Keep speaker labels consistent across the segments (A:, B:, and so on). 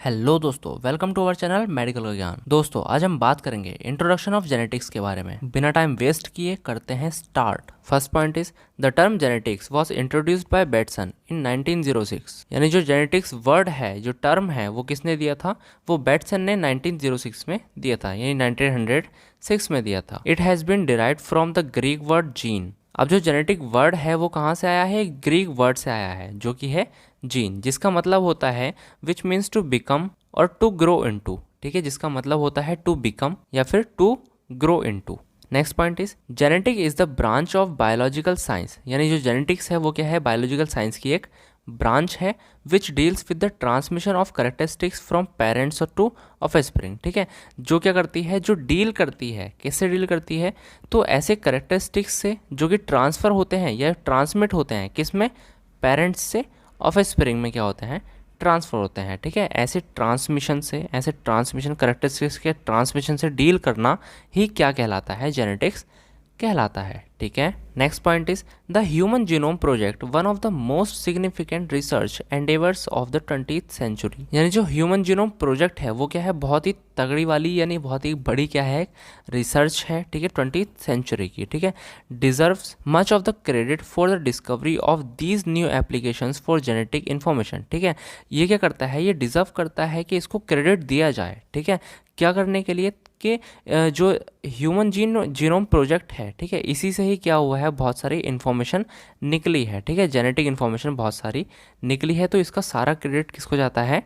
A: Hello दोस्तों, welcome to our channel medical का ज्ञान। दोस्तों, आज हम बात करेंगे इंट्रोडक्शन ऑफ जेनेटिक्स के बारे में। बिना टाइम वेस्ट किए करते हैं start. First point is the term genetics was introduced by Bateson in 1906। यानी जो जेनेटिक्स वर्ड है, जो टर्म है, वो किसने दिया था? वो बेटसन ने 1906 में दिया था, यानी 1906 में दिया था। It has been derived from the Greek word gene. अब जो जेनेटिक वर्ड है वो कहाँ से आया है? ग्रीक वर्ड से आया है, जो कि है जीन, जिसका मतलब होता है विच मीन्स टू बिकम और टू ग्रो इनटू। ठीक है, जिसका मतलब होता है टू बिकम या फिर to grow into. Next point is genetic is the branch of biological science. यानी जो जेनेटिक्स है वो क्या है? बायोलॉजिकल साइंस की एक ब्रांच है which deals with the transmission of characteristics from parents to offspring. ठीक है, जो क्या करती है? जो डील करती है। किससे डील करती है? तो ऐसे करेक्टरिस्टिक्स से जो कि ट्रांसफ़र होते हैं या ट्रांसमिट होते हैं, किस में? पेरेंट्स से ऑफस्प्रिंग में क्या होते हैं? ट्रांसफ़र होते हैं। ठीक है, ऐसे ट्रांसमिशन से, ऐसे ट्रांसमिशन करेक्टरिस्टिक्स के ट्रांसमिशन से डील करना ही क्या कहलाता है? जेनेटिक्स कहलाता है। ठीक है, next point is the human genome project, one of the most significant research endeavours of the 20th century. यानी जो ह्यूमन जीनोम प्रोजेक्ट है वो क्या है? बहुत ही तगड़ी वाली, यानी बहुत ही बड़ी क्या है? रिसर्च है। ठीक है, 20th सेंचुरी की। ठीक है, deserves much of the credit for the discovery of these new applications for genetic information. ठीक है, ये क्या करता है? ये डिजर्व करता है कि इसको क्रेडिट दिया जाए। ठीक है, क्या करने के लिए? कि जो ह्यूमन जीनोम प्रोजेक्ट है, ठीक है, इसी से ही क्या हुआ है? बहुत सारी इन्फॉर्मेशन निकली है। ठीक है, जेनेटिक इन्फॉर्मेशन बहुत सारी निकली है, तो इसका सारा क्रेडिट किसको जाता है?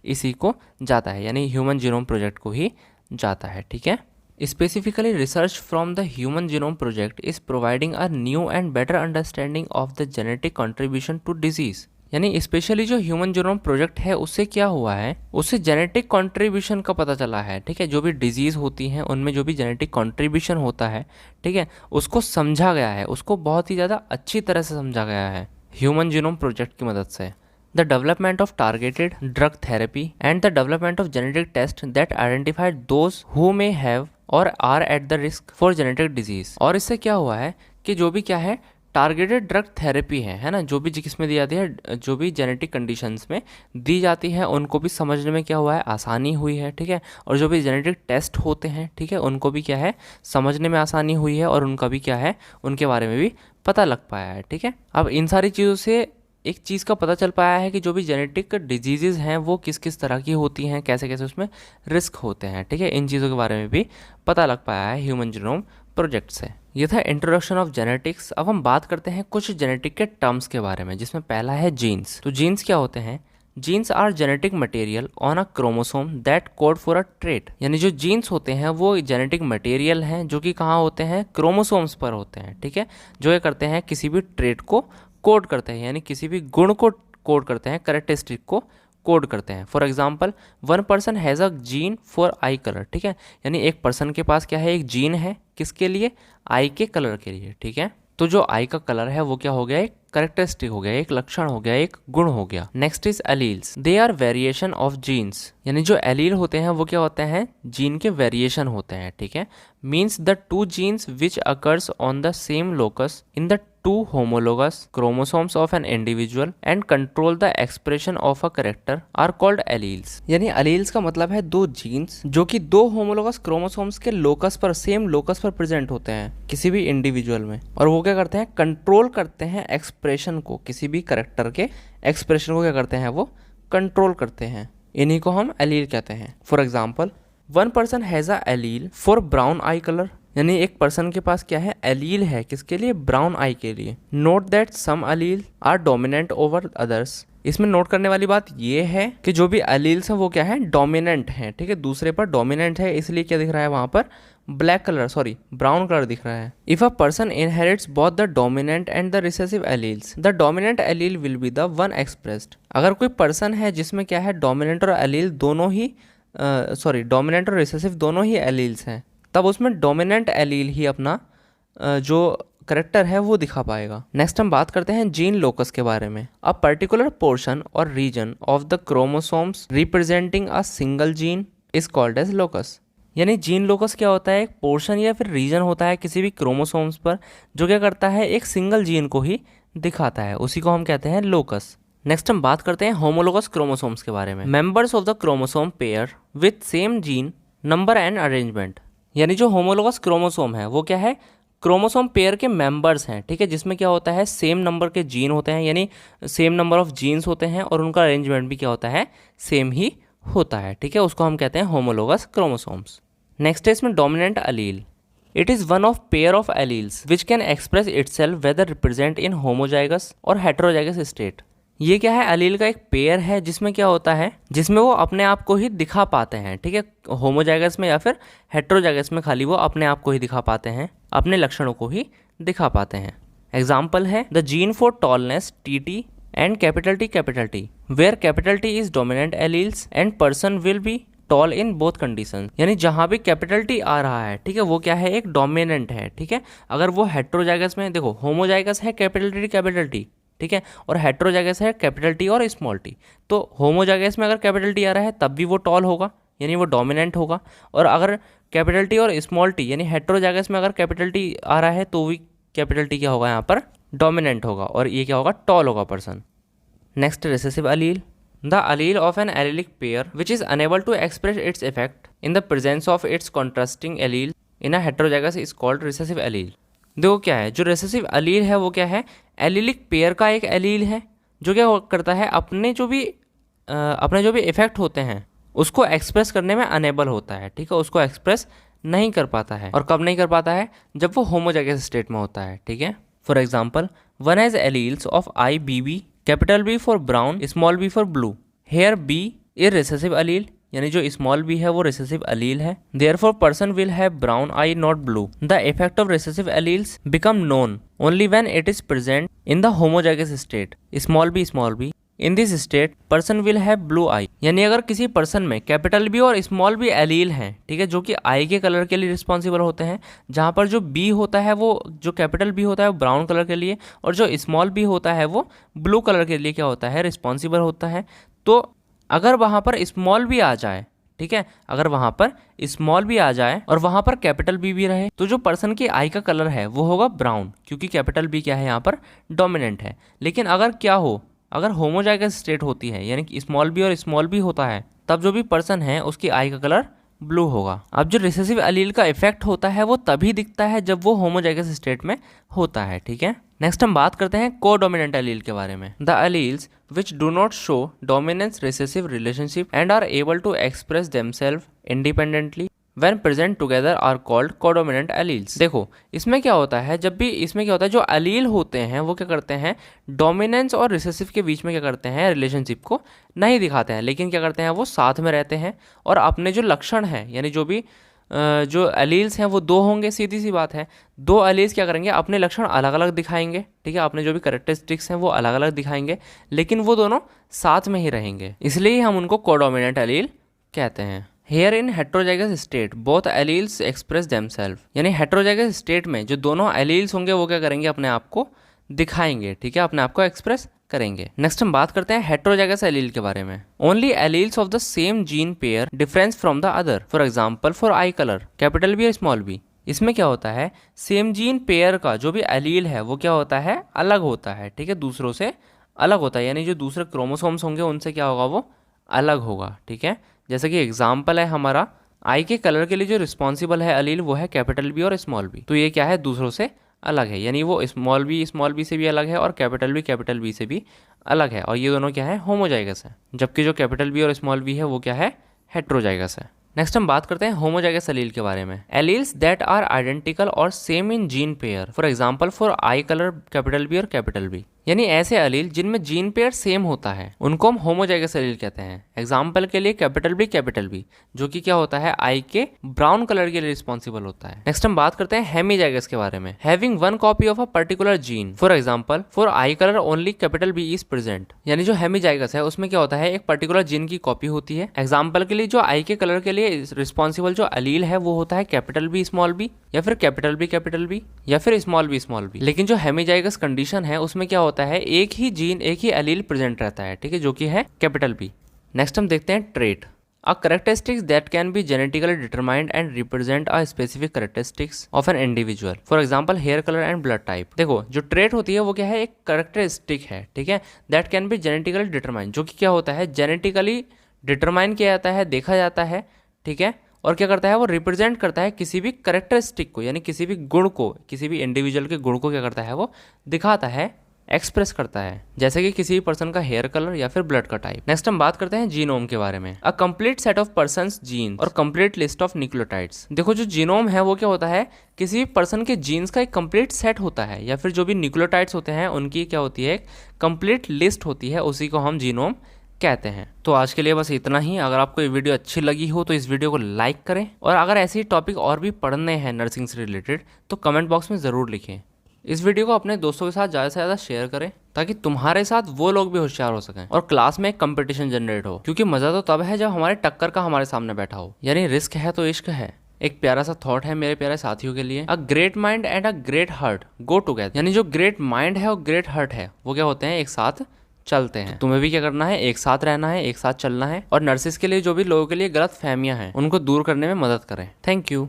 A: इसी को जाता है, यानी ह्यूमन जीनोम प्रोजेक्ट को ही जाता है। ठीक है, specifically research from the human genome project is providing a new and better understanding of the genetic contribution to disease. यानी स्पेशली जो ह्यूमन जीनोम प्रोजेक्ट है उससे क्या हुआ है? उससे जेनेटिक कंट्रीब्यूशन का पता चला है। ठीक है, जो भी डिजीज़ होती हैं उनमें जो भी जेनेटिक कंट्रीब्यूशन होता है, ठीक है, उसको समझा गया है, उसको बहुत ही ज़्यादा अच्छी तरह से समझा गया है ह्यूमन जीनोम प्रोजेक्ट की मदद से। The development of targeted drug therapy and the development of genetic tests that identified those who may have or are at the risk for genetic disease। और इससे क्या हुआ है कि जो भी क्या है? टारगेटेड ड्रग थेरेपी है ना, जो भी किस में दी जाती है? जो भी जेनेटिक कंडीशंस में दी जाती है, उनको भी समझने में क्या हुआ है? आसानी हुई है। ठीक है, और जो भी जेनेटिक टेस्ट होते हैं, ठीक है, उनको भी क्या है? समझने में आसानी हुई है, और उनका भी क्या है? उनके बारे में भी पता लग पाया है। ठीक है, अब इन सारी चीज़ों से एक चीज़ का पता चल पाया है कि जो भी जेनेटिक डिजीज़ हैं वो किस किस तरह की होती हैं, कैसे कैसे उसमें रिस्क होते हैं। ठीक है, इन चीज़ों के बारे में भी पता लग पाया है ह्यूमन जीनोम प्रोजेक्ट से। ये था इंट्रोडक्शन ऑफ जेनेटिक्स। अब हम बात करते हैं कुछ जेनेटिक के टर्म्स के बारे में, जिसमें पहला है जीन्स। तो जीन्स क्या होते हैं? Genes are genetic material on a chromosome that code for a trait. यानी जो जीन्स होते हैं वो जेनेटिक मटेरियल हैं जो कि कहाँ होते हैं? क्रोमोसोम्स पर होते हैं। ठीक है, जो ये करते हैं किसी भी ट्रेट को कोड करते हैं, यानी किसी भी गुण को कोड करते हैं, करेक्टरिस्टिक को कोड करते हैं। For example, one person has a gene for I colour. ठीक है, यानी एक पर्सन के पास क्या है? एक जीन है, किसके लिए? आई के कलर के लिए। ठीक है, तो जो आई का कलर है वो क्या हो गया? एक करेक्टरिस्टिक हो गया, एक लक्षण हो गया, एक गुण हो गया। Next is alleles, they are variation of genes. यानी जो एलील होते हैं वो क्या होते हैं? जीन के वेरिएशन होते हैं। ठीक है, means the two jeans which occurs on the same locus in the two homologous chromosomes of an individual and control the expression of a character are called alleles। यानी alleles का मतलब है दो जीन्स जो कि दो होमोलोगस क्रोमोसोम्स के locus पर, सेम लोकस पर प्रेजेंट होते हैं किसी भी इंडिविजुअल में, और वो क्या करते हैं? कंट्रोल करते हैं एक्सप्रेशन को, किसी भी करेक्टर के एक्सप्रेशन को क्या करते हैं? वो कंट्रोल करते हैं। इन्हीं को हम एलील कहते हैं। For example, one person has a allele for brown I colour. यानी एक पर्सन के पास क्या है? एलील है, किसके लिए? ब्राउन आई के लिए। Note that some allele are dominant over others. इसमें नोट करने वाली बात ये है कि जो भी एलील्स हैं वो क्या है? डोमिनेंट हैं। ठीक है, दूसरे पर डोमिनेंट है, इसलिए क्या दिख रहा है वहां पर? ब्राउन कलर दिख रहा है। If a person inherits both the dominant and the recessive alleles, the dominant allele will be the one expressed. अगर कोई पर्सन है जिसमें क्या है? डोमिनेंट और एलील दोनों ही डोमिनेंट और रिसेसिव दोनों ही एलील्स हैं, तब उसमें डोमिनेंट एलील ही अपना जो करेक्टर है वो दिखा पाएगा। नेक्स्ट हम बात करते हैं जीन लोकस के बारे में। A particular portion or region of the chromosomes representing a single gene is called as locus. यानी जीन लोकस क्या होता है? एक पोर्शन या फिर रीजन होता है किसी भी क्रोमोसोम्स पर जो क्या करता है? एक सिंगल जीन को ही दिखाता है, उसी को हम कहते हैं लोकस। नेक्स्ट हम बात करते हैं होमोलोगस क्रोमोसोम्स के बारे में। Members of the chromosome pair with same gene number and arrangement. यानी जो होमोलोगस क्रोमोसोम है वो क्या है, क्रोमोसोम पेयर के मेंबर्स हैं, ठीक है, जिसमें क्या होता है सेम नंबर के जीन होते हैं, यानी सेम नंबर ऑफ जीन्स होते हैं और उनका अरेंजमेंट भी क्या होता है, सेम ही होता है, ठीक है, उसको हम कहते हैं होमोलोगस क्रोमोसोम्स। नेक्स्ट है इसमें dominant allele. It is one of pair of alleles which can express itself whether represent in homozygous or heterozygous state. ये क्या है, अलील का एक पेयर है जिसमें क्या होता है, जिसमें वो अपने आप को ही दिखा पाते हैं, ठीक है, होमोजाइगस में या फिर हेटेरोजाइगस में खाली वो अपने आप को ही दिखा पाते हैं, अपने लक्षणों को ही दिखा पाते हैं। एग्जाम्पल है the gene for tallness TT and capital T where capital T is dominant alleles and person will be tall in both condition. यानी जहां भी कैपिटल T आ रहा है, ठीक है, वो क्या है, एक डोमिनेंट है, ठीक है। अगर वो हेटेरोजाइगस में, देखो होमोजाइगस है कैपिटल T, ठीक है, और हेटेरोजाइगस है कैपिटल T और स्मॉल t, तो होमोजाइगस में अगर कैपिटल T आ रहा है तब भी वो टॉल होगा, यानी वो डोमिनेंट होगा, और अगर कैपिटल T और स्मॉल t यानी हेटेरोजाइगस में अगर कैपिटल T आ रहा है तो भी कैपिटल T क्या होगा, यहाँ पर डोमिनेंट होगा, और ये क्या होगा, टॉल होगा person. Next recessive allele. The allele of an allelic pair which is unable to express its effect in the presence of its contrasting allele in a heterozygous is called recessive allele. देखो क्या है, जो recessive allele है वो क्या है, allylic pair का एक एलील है जो क्या करता है, अपने जो भी इफेक्ट होते हैं उसको एक्सप्रेस करने में अनेबल होता है, ठीक है, उसको एक्सप्रेस नहीं कर पाता है। और कब नहीं कर पाता है, जब वो होमोजाइगस स्टेट में होता है, ठीक है। For example one has alleles of IBB, capital B for brown, small b for blue. Here B is recessive allele, यानी जो स्मॉल b है वो रिसेसिव अलील है। Therefore person will have brown eye not blue. The effect of recessive alleles become known only when it is present in the homozygous state, small b। In this state person will have blue eye. यानी अगर किसी person में capital B और small b allele हैं, ठीक है, जो कि आई के कलर के लिए रिस्पॉन्सिबल होते हैं, जहाँ पर जो B होता है वो, जो कैपिटल B होता है वो ब्राउन कलर के लिए, और जो स्मॉल b होता है वो ब्लू कलर के लिए क्या होता है, रिस्पॉन्सिबल होता है। तो अगर वहाँ पर स्मॉल b आ जाए, ठीक है, अगर वहाँ पर स्मॉल b आ जाए और वहाँ पर कैपिटल B भी रहे, तो जो पर्सन की आई का कलर है वो होगा ब्राउन, क्योंकि कैपिटल B क्या है, यहाँ पर डोमिनेंट है। लेकिन अगर क्या हो, अगर होमोजाइगस स्टेट होती है, यानी कि स्मॉल b और स्मॉल b होता है, तब जो भी पर्सन है उसकी आई का कलर ब्लू होगा। अब जो रिसेसिव अलील का इफेक्ट होता है वो तभी दिखता है जब वो होमोजाइगस स्टेट में होता है, ठीक है। नेक्स्ट हम बात करते हैं कोडोमिनेंट अलील के बारे में। The alleles which do not show dominance recessive relationship and are able to express themselves independently when present together are called codominant alleles। देखो इसमें क्या होता है, जब भी इसमें क्या होता है, जो अलील होते हैं वो क्या करते हैं, डोमिनेंस और रिसेसिव के बीच में क्या करते हैं, रिलेशनशिप को नहीं दिखाते हैं, लेकिन क्या करते हैं, वो साथ में रहते हैं और अपने जो लक्षण हैं, यानी जो एलील्स हैं वो दो होंगे, सीधी सी बात है, दो एलील्स क्या करेंगे, अपने लक्षण अलग अलग दिखाएंगे, ठीक है, अपने जो भी कैरेक्टरिस्टिक्स हैं वो अलग अलग दिखाएंगे, लेकिन वो दोनों साथ में ही रहेंगे, इसलिए हम उनको कोडोमिनेंट एलील कहते हैं। Here in heterozygous state both alleles express themselves. यानी हेटेरोजाइगस स्टेट में जो दोनों एलील्स होंगे वो क्या करेंगे, अपने आप को दिखाएंगे, ठीक है, अपने आप को एक्सप्रेस करेंगे। नेक्स्ट हम बात करते हैं हेटेरोजाइगस एलील के बारे में। Only alleles of the same gene pair difference from the other. For example for I colour, capital B और स्मॉल b। इसमें क्या होता है, सेम जीन पेयर का जो भी एलील है वो क्या होता है, अलग होता है, ठीक है, दूसरों से अलग होता है, यानी जो दूसरे क्रोमोसोम्स होंगे उनसे क्या होगा, वो अलग होगा, ठीक है। जैसे कि एग्जाम्पल है हमारा, आई के कलर के लिए जो रिस्पॉन्सिबल है अलील वो है कैपिटल B और स्मॉल b, तो ये क्या है, दूसरों से अलग है, यानी वो स्मॉल b से भी अलग है और कैपिटल B से भी अलग है, और ये दोनों क्या है, होमोजाइगस है, जबकि जो कैपिटल B और स्मॉल b है वो क्या है, हेटेरोजाइगस है। नेक्स्ट हम बात करते हैं होमोजाइगस एलील के बारे में। एलील्स दैट आर आइडेंटिकल और same in gene pair. For example for I colour, capital B और कैपिटल B। यानी ऐसे एलील जिनमें जीन पेयर सेम होता है उनको हम होमोजाइगस एलील कहते हैं। एग्जाम्पल के लिए कैपिटल B, जो कि क्या होता है, आई के ब्राउन कलर के लिए रिस्पॉन्सिबल होता है। नेक्स्ट हम बात करते हैं हेमीजाइगस के बारे में। Having one copy of a particular gene. For example for I colour only capital B is present. यानी जो हेमीजाइगस है उसमें क्या होता है, एक पर्टिकुलर जीन की कॉपी होती है। एग्जाम्पल के लिए जो आई के कलर के लिए रिस्पॉन्सिबल जो अलील है वो होता है कैपिटल B स्मॉल b, या फिर कैपिटल B, या फिर स्मॉल b। लेकिन जो हेमीजाइगस कंडीशन है उसमें क्या होता है, एक ही जीन, एक ही एलील प्रेजेंट रहता है, ठीक है, जो कि है कैपिटल B। नेक्स्ट हम देखते हैं trait. A characteristics that can be genetically determined and represent a specific characteristics of an individual. For example, hair color and blood type. देखो जो ट्रेट होती है वो क्या है, एक करेक्टरिस्टिक है, ठीक है, that can be genetically determine, जो कि क्या होता है जेनेटिकली डिटरमाइन किया जाता है, देखा जाता है, ठीक है, और क्या करता है वो रिप्रेजेंट करता है किसी भी करेक्टरिस्टिक को, यानी किसी भी गुण को, किसी भी इंडिविजुअल के गुण को क्या करता है वो दिखाता है, एक्सप्रेस करता है, जैसे कि किसी भी पर्सन का हेयर कलर या फिर ब्लड का टाइप। नेक्स्ट हम बात करते हैं जीनोम के बारे में। A complete set of persons gene और कंप्लीट लिस्ट ऑफ न्यूक्लियोटाइड्स। देखो जो जीनोम है वो क्या होता है, किसी भी पर्सन के जीन्स का एक कंप्लीट सेट होता है, या फिर जो भी न्यूक्लियोटाइड्स होते हैं उनकी क्या होती है एक कंप्लीट लिस्ट होती है, उसी को हम जीनोम कहते हैं। तो आज के लिए बस इतना ही। अगर आपको ये वीडियो अच्छी लगी हो तो इस वीडियो को लाइक करें, और अगर ऐसे ही टॉपिक और भी पढ़ने हैं नर्सिंग से रिलेटेड तो कमेंट बॉक्स में ज़रूर लिखें। इस वीडियो को अपने दोस्तों के साथ ज़्यादा से ज़्यादा शेयर करें ताकि तुम्हारे साथ वो लोग भी होशियार हो सकें और क्लास में एक कंपटीशन जनरेट हो, क्योंकि मज़ा तो तब है जब हमारे टक्कर का हमारे सामने बैठा हो, यानी रिस्क है तो इश्क है। एक प्यारा सा थॉट है मेरे प्यारे साथियों के लिए, a great mind and a great heart go together, यानी जो ग्रेट माइंड है और ग्रेट हार्ट है वो क्या होते हैं, एक साथ चलते हैं। तो तुम्हें भी क्या करना है, एक साथ रहना है, एक साथ चलना है, और नर्सिस के लिए जो भी लोगों के लिए गलत फहमियां हैं उनको दूर करने में मदद करें। Thank you.